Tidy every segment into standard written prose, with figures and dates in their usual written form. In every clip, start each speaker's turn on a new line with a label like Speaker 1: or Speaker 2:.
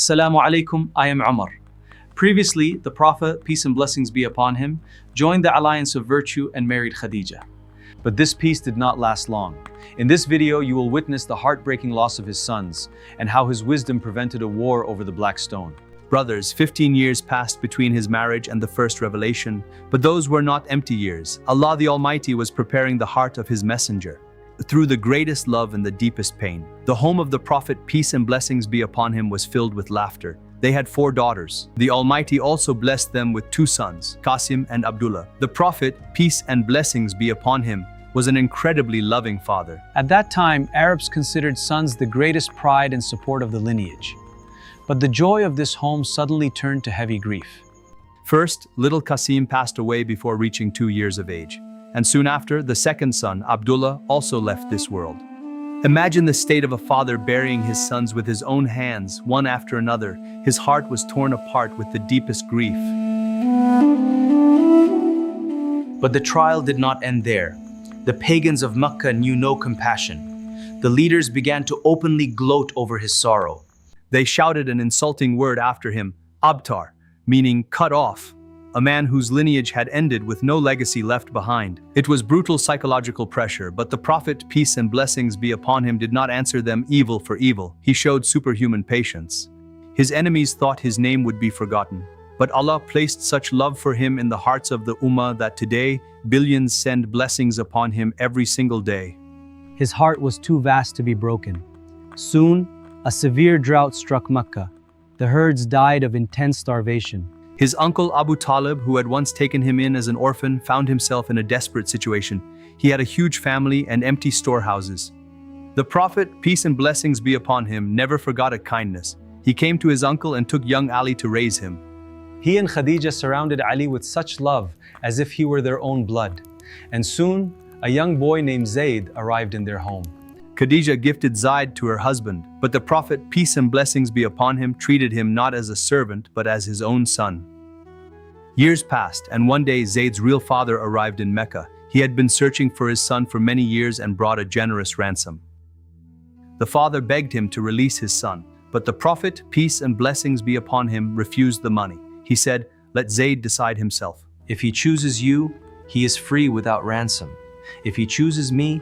Speaker 1: Assalamu alaikum, I am Umar. Previously, the Prophet, peace and blessings be upon him, joined the alliance of virtue and married Khadija. But this peace did not last long. In this video, you will witness the heartbreaking loss of his sons and how his wisdom prevented a war over the Black Stone.
Speaker 2: Brothers, 15 years passed between his marriage and the first revelation, but those were not empty years. Allah the Almighty was preparing the heart of his messenger through the greatest love and the deepest pain. The home of the Prophet, peace and blessings be upon him, was filled with laughter. They had 4 daughters. The Almighty also blessed them with 2 sons, Qasim and Abdullah. The Prophet, peace and blessings be upon him, was an incredibly loving father.
Speaker 1: At that time, Arabs considered sons the greatest pride and support of the lineage. But the joy of this home suddenly turned to heavy grief.
Speaker 2: First, little Qasim passed away before reaching 2 years of age. And soon after, the second son, Abdullah, also left this world. Imagine the state of a father burying his sons with his own hands, one after another. His heart was torn apart with the deepest grief.
Speaker 1: But the trial did not end there. The pagans of Mecca knew no compassion. The leaders began to openly gloat over his sorrow.
Speaker 2: They shouted an insulting word after him, Abtar, meaning cut off, a man whose lineage had ended with no legacy left behind. It was brutal psychological pressure, but the Prophet, peace and blessings be upon him, did not answer them evil for evil. He showed superhuman patience. His enemies thought his name would be forgotten, but Allah placed such love for him in the hearts of the Ummah that today, billions send blessings upon him every single day.
Speaker 1: His heart was too vast to be broken. Soon, a severe drought struck Mecca. The herds died of intense starvation.
Speaker 2: His uncle Abu Talib, who had once taken him in as an orphan, found himself in a desperate situation. He had a huge family and empty storehouses. The Prophet, peace and blessings be upon him, never forgot a kindness. He came to his uncle and took young Ali to raise him.
Speaker 1: He and Khadija surrounded Ali with such love as if he were their own blood. And soon, a young boy named Zayd arrived in their home.
Speaker 2: Khadija gifted Zayd to her husband, but the Prophet, peace and blessings be upon him, treated him not as a servant but as his own son. Years passed, and one day Zayd's real father arrived in Mecca. He had been searching for his son for many years and brought a generous ransom. The father begged him to release his son, but the Prophet, peace and blessings be upon him, refused the money. He said, "Let Zayd decide himself.
Speaker 1: If he chooses you, he is free without ransom. If he chooses me,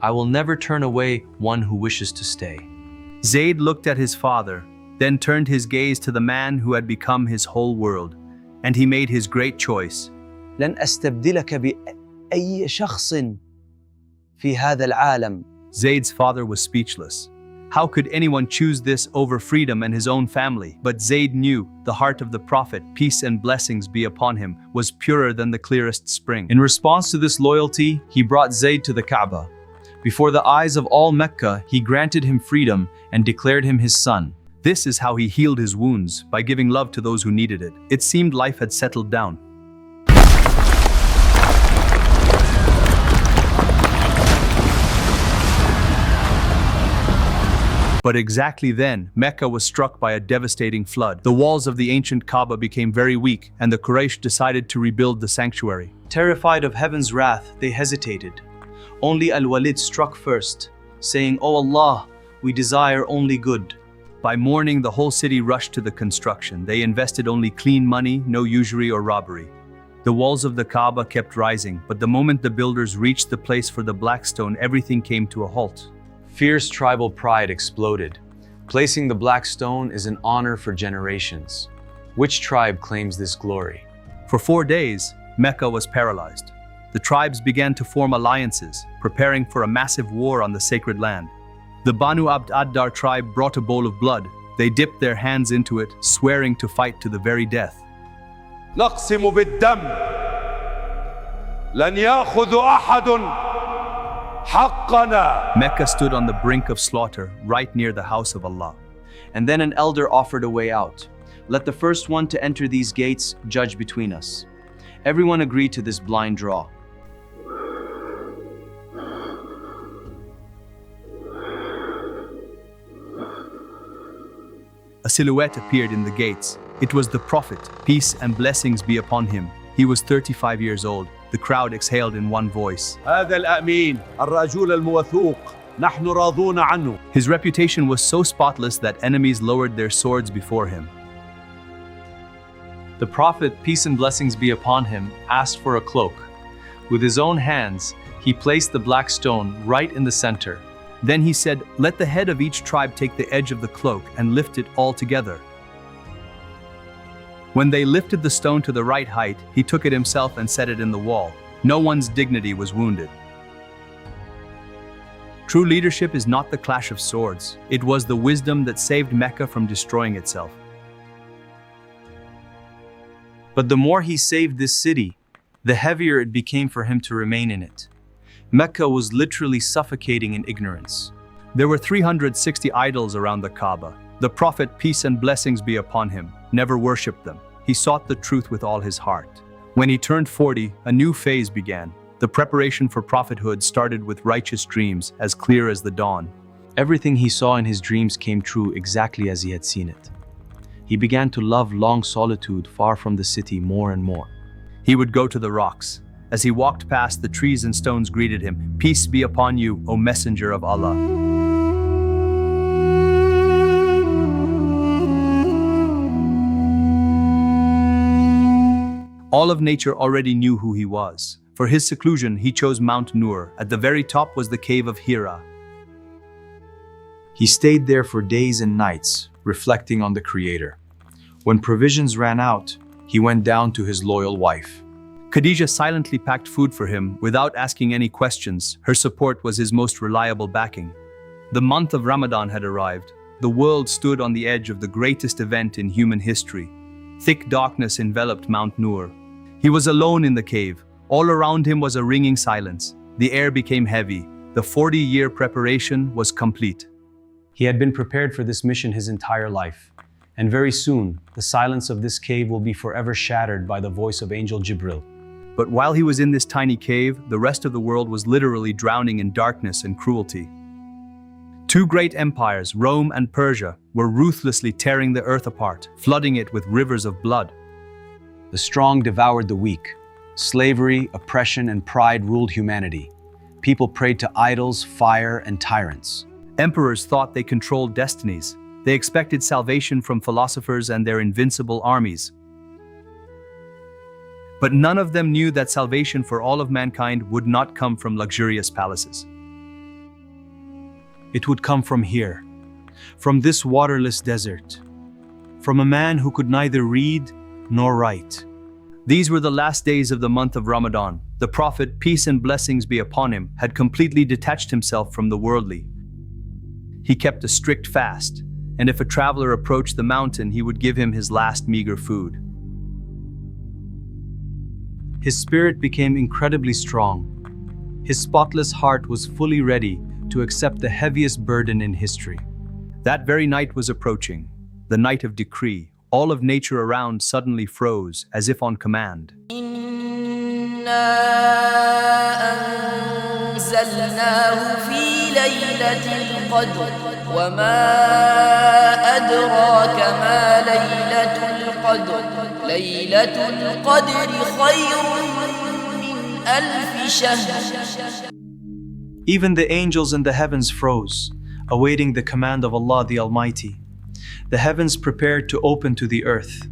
Speaker 1: I will never turn away one who wishes to stay."
Speaker 2: Zayd looked at his father, then turned his gaze to the man who had become his whole world, and he made his great choice.
Speaker 3: لن أستبدلك بأي شخص في هذا العالم.
Speaker 2: Zayd's father was speechless. How could anyone choose this over freedom and his own family? But Zayd knew the heart of the Prophet, peace and blessings be upon him, was purer than the clearest spring.
Speaker 1: In response to this loyalty, he brought Zayd to the Kaaba. Before the eyes of all Mecca, he granted him freedom and declared him his son.
Speaker 2: This is how he healed his wounds, by giving love to those who needed it. It seemed life had settled down. But exactly then, Mecca was struck by a devastating flood. The walls of the ancient Kaaba became very weak, and the Quraysh decided to rebuild the sanctuary.
Speaker 1: Terrified of heaven's wrath, they hesitated. Only Al-Walid struck first, saying, "O Allah, we desire only good."
Speaker 2: By morning, the whole city rushed to the construction. They invested only clean money, no usury or robbery. The walls of the Kaaba kept rising, but the moment the builders reached the place for the Black Stone, everything came to a halt.
Speaker 1: Fierce tribal pride exploded. Placing the Black Stone is an honor for generations. Which tribe claims this glory?
Speaker 2: For 4 days, Mecca was paralyzed. The tribes began to form alliances, preparing for a massive war on the sacred land. The Banu Abd ad-Dar tribe brought a bowl of blood. They dipped their hands into it, swearing to fight to the very death.
Speaker 4: نقسم بالدم لن يأخذ أحد حقنا.
Speaker 2: Mecca stood on the brink of slaughter, right near the house of Allah.
Speaker 1: And then an elder offered a way out. "Let the first one to enter these gates judge between us." Everyone agreed to this blind draw.
Speaker 2: A silhouette appeared in the gates. It was the Prophet, peace and blessings be upon him. He was 35 years old. The crowd exhaled in one voice.
Speaker 4: هذا الأمين الرجل الموثوق نحن راضون عنه.
Speaker 2: His reputation was so spotless that enemies lowered their swords before him.
Speaker 1: The Prophet, peace and blessings be upon him, asked for a cloak. With his own hands, he placed the black stone right in the center.
Speaker 2: Then he said, "Let the head of each tribe take the edge of the cloak and lift it all together." When they lifted the stone to the right height, he took it himself and set it in the wall. No one's dignity was wounded. True leadership is not the clash of swords. It was the wisdom that saved Mecca from destroying itself.
Speaker 1: But the more he saved this city, the heavier it became for him to remain in it. Mecca was literally suffocating in ignorance.
Speaker 2: There were 360 idols around the Kaaba. The Prophet, peace and blessings be upon him, never worshipped them. He sought the truth with all his heart. When he turned 40, a new phase began. The preparation for prophethood started with righteous dreams, as clear as the dawn.
Speaker 1: Everything he saw in his dreams came true exactly as he had seen it. He began to love long solitude far from the city more and more.
Speaker 2: He would go to the rocks. As he walked past, the trees and stones greeted him. "Peace be upon you, O Messenger of Allah." All of nature already knew who he was. For his seclusion, he chose Mount Nur. At the very top was the Cave of Hira.
Speaker 1: He stayed there for days and nights, reflecting on the Creator. When provisions ran out, he went down to his loyal wife.
Speaker 2: Khadija silently packed food for him without asking any questions. Her support was his most reliable backing. The month of Ramadan had arrived. The world stood on the edge of the greatest event in human history. Thick darkness enveloped Mount Nur. He was alone in the cave. All around him was a ringing silence. The air became heavy. The 40-year preparation was complete.
Speaker 1: He had been prepared for this mission his entire life. And very soon, the silence of this cave will be forever shattered by the voice of Angel Jibril.
Speaker 2: But while he was in this tiny cave, the rest of the world was literally drowning in darkness and cruelty. Two great empires, Rome and Persia, were ruthlessly tearing the earth apart, flooding it with rivers of blood.
Speaker 3: The strong devoured the weak. Slavery, oppression, and pride ruled humanity. People prayed to idols, fire, and tyrants.
Speaker 2: Emperors thought they controlled destinies. They expected salvation from philosophers and their invincible armies. But none of them knew that salvation for all of mankind would not come from luxurious palaces.
Speaker 1: It would come from here, from this waterless desert, from a man who could neither read nor write.
Speaker 2: These were the last days of the month of Ramadan. The Prophet, peace and blessings be upon him, had completely detached himself from the worldly. He kept a strict fast, and if a traveler approached the mountain, he would give him his last meager food.
Speaker 1: His spirit became incredibly strong. His spotless heart was fully ready to accept the heaviest burden in history.
Speaker 2: That very night was approaching, the night of decree. All of nature around suddenly froze, as if on command.
Speaker 1: Even the angels in the heavens froze, awaiting the command of Allah the Almighty. The heavens prepared to open to the earth.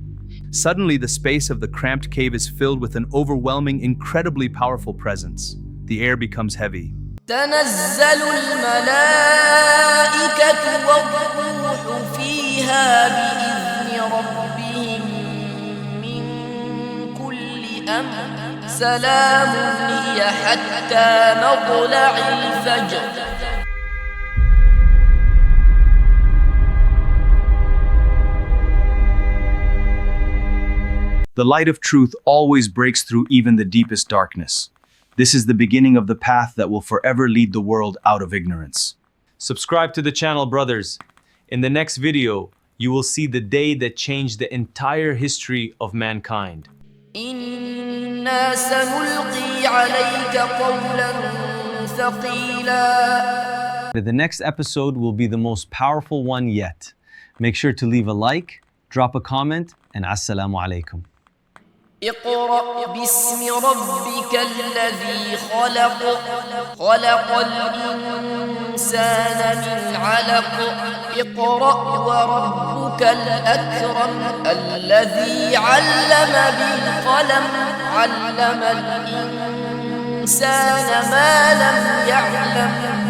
Speaker 2: Suddenly, the space of the cramped cave is filled with an overwhelming, incredibly powerful presence. The air becomes heavy.
Speaker 5: تنزل الملائكة والروح فيها بإذن ربهم من كل أمر سلام هي حتى مطلع الفجر.
Speaker 1: The light of truth always breaks through even the deepest darkness. This is the beginning of the path that will forever lead the world out of ignorance. Subscribe to the channel, brothers. In the next video, you will see the day that changed the entire history of mankind.
Speaker 5: إنا سنلقي عليك قولا ثقيلا.
Speaker 3: The next episode will be the most powerful one yet. Make sure to leave a like, drop a comment, and assalamu alaikum.
Speaker 5: اقرأ باسم ربك الذي خلق خلق الإنسان من علق اقرأ وربك الأكرم الذي علم بالقلم علم الإنسان ما لم يعلم